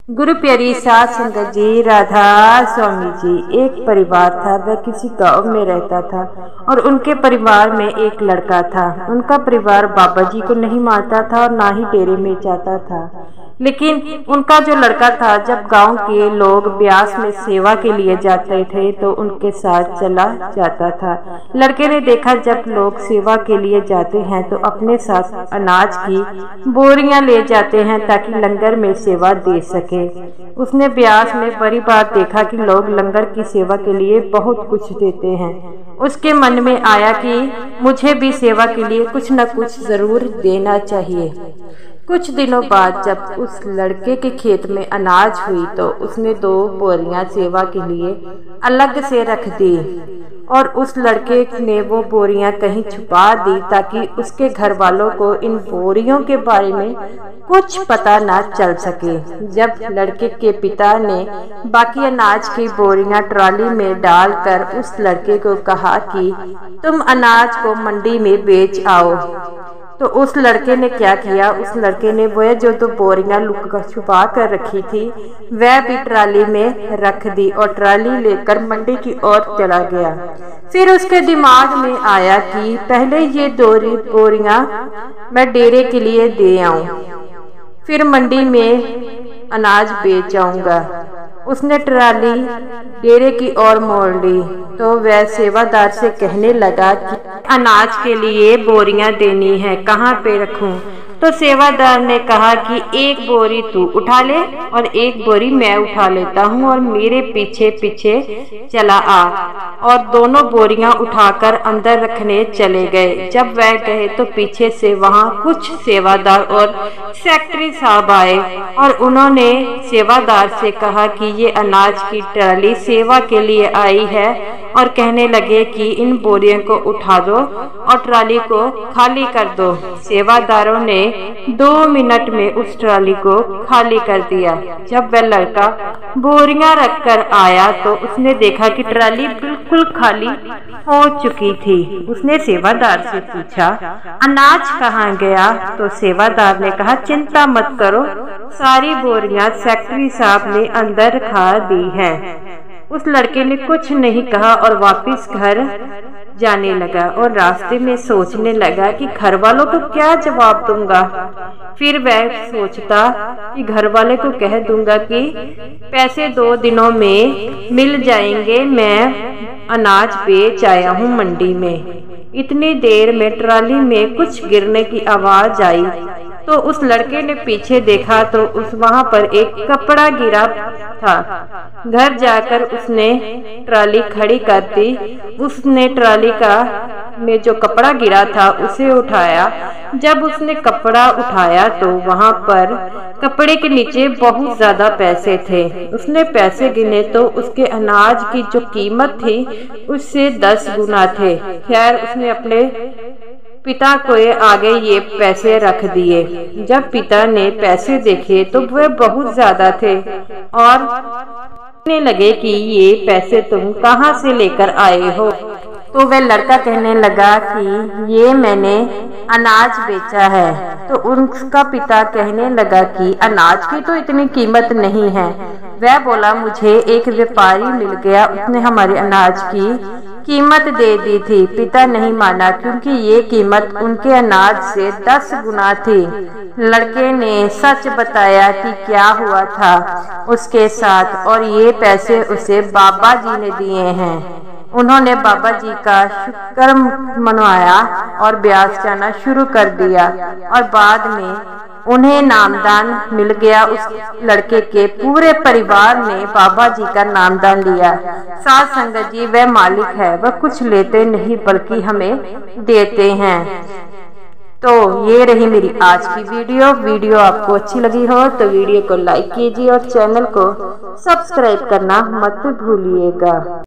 गुरु प्यारी साध संगत जी, राधा स्वामी जी। एक परिवार था, वह किसी गांव में रहता था और उनके परिवार में एक लड़का था। उनका परिवार बाबा जी को नहीं मानता था और ना ही डेरे में जाता था, लेकिन उनका जो लड़का था, जब गांव के लोग ब्यास में सेवा के लिए जाते थे तो उनके साथ चला जाता था। लड़के ने देखा, जब लोग सेवा के लिए जाते हैं तो अपने साथ अनाज की बोरियां ले जाते हैं ताकि लंगर में सेवा दे सके। उसने ब्यास में बड़ी बार देखा कि लोग लंगर की सेवा के लिए बहुत कुछ देते हैं। उसके मन में आया कि मुझे भी सेवा के लिए कुछ न कुछ जरूर देना चाहिए। कुछ दिनों बाद जब उस लड़के के खेत में अनाज हुई तो उसने 2 बोरियां सेवा के लिए अलग से रख दी और उस लड़के ने वो बोरियां कहीं छुपा दी ताकि उसके घर वालों को इन बोरियों के बारे में कुछ पता ना चल सके। जब लड़के के पिता ने बाकी अनाज की बोरियां ट्रॉली में डालकर उस लड़के को कहा कि तुम अनाज को मंडी में बेच आओ, तो उस लड़के ने क्या किया, उस लड़के ने वह जो 2 बोरियां लुक कर छुपा कर रखी थी वह भी ट्राली में रख दी और ट्राली लेकर मंडी की ओर चला गया। फिर उसके दिमाग में आया कि पहले ये 2 बोरियां मैं डेरे के लिए दे आऊं, फिर मंडी में अनाज बेच आऊंगा। उसने ट्राली डेरे की ओर मोड़ ली तो वह सेवादार से कहने लगा कि अनाज के लिए बोरियां देनी है, कहाँ पे रखूं? तो सेवादार ने कहा कि 1 बोरी तू उठा ले और 1 बोरी मैं उठा लेता हूँ और मेरे पीछे पीछे चला आ। और दोनों बोरियां उठाकर अंदर रखने चले गए। जब वह गए तो पीछे से वहाँ कुछ सेवादार और सेक्रेटरी साहब आए और उन्होंने सेवादार से कहा कि ये अनाज की ट्राली सेवा के लिए आई है और कहने लगे कि इन बोरियों को उठा दो और ट्राली को खाली कर दो। सेवादारों ने 2 मिनट में उस ट्राली को खाली कर दिया। जब वह लड़का बोरियां रखकर आया तो उसने देखा कि ट्राली बिल्कुल खाली हो चुकी थी। उसने सेवादार से पूछा, अनाज कहाँ गया? तो सेवादार ने कहा, चिंता मत करो, सारी बोरियां सेक्रेटरी साहब ने अंदर रखा दी है। उस लड़के ने कुछ नहीं कहा और वापस घर जाने लगा और रास्ते में सोचने लगा कि घर वालों को क्या जवाब दूंगा। फिर वह सोचता कि घर वाले को कह दूंगा कि पैसे 2 दिनों में मिल जाएंगे, मैं अनाज बेच आया हूँ मंडी में। इतनी देर में ट्राली में कुछ गिरने की आवाज आई तो उस लड़के ने पीछे देखा तो वहां पर एक कपड़ा गिरा था। घर जाकर उसने ट्राली खड़ी कर दी। उसने ट्राली में जो कपड़ा गिरा था उसे उठाया। जब उसने कपड़ा उठाया तो वहां पर कपड़े के नीचे बहुत ज्यादा पैसे थे। उसने पैसे गिने तो उसके अनाज की जो कीमत थी उससे 10 गुना थे। खैर, उसने अपने पिता को आगे ये पैसे रख दिए। जब पिता ने पैसे देखे तो वह बहुत ज्यादा थे और कहने लगे कि ये पैसे तुम कहाँ से लेकर आए हो? तो वह लड़का कहने लगा कि ये मैंने अनाज बेचा है। तो उनका पिता कहने लगा कि अनाज की तो इतनी कीमत नहीं है। वह बोला, मुझे एक व्यापारी मिल गया, उसने हमारे अनाज की कीमत दे दी थी। पिता नहीं माना क्योंकि ये कीमत उनके अनाज से 10 गुना थी। लड़के ने सच बताया कि क्या हुआ था उसके साथ और ये पैसे उसे बाबा जी ने दिए हैं। उन्होंने बाबा जी का शुक्र मनवाया और ब्यास जाना शुरू कर दिया और बाद में उन्हें नामदान मिल गया। उस लड़के के पूरे परिवार ने बाबा जी का नामदान लिया। साध संगत जी, वह मालिक है, वह कुछ लेते नहीं बल्कि हमें देते हैं। तो ये रही मेरी आज की वीडियो आपको अच्छी लगी हो तो वीडियो को लाइक कीजिए और चैनल को सब्सक्राइब करना मत भूलिएगा।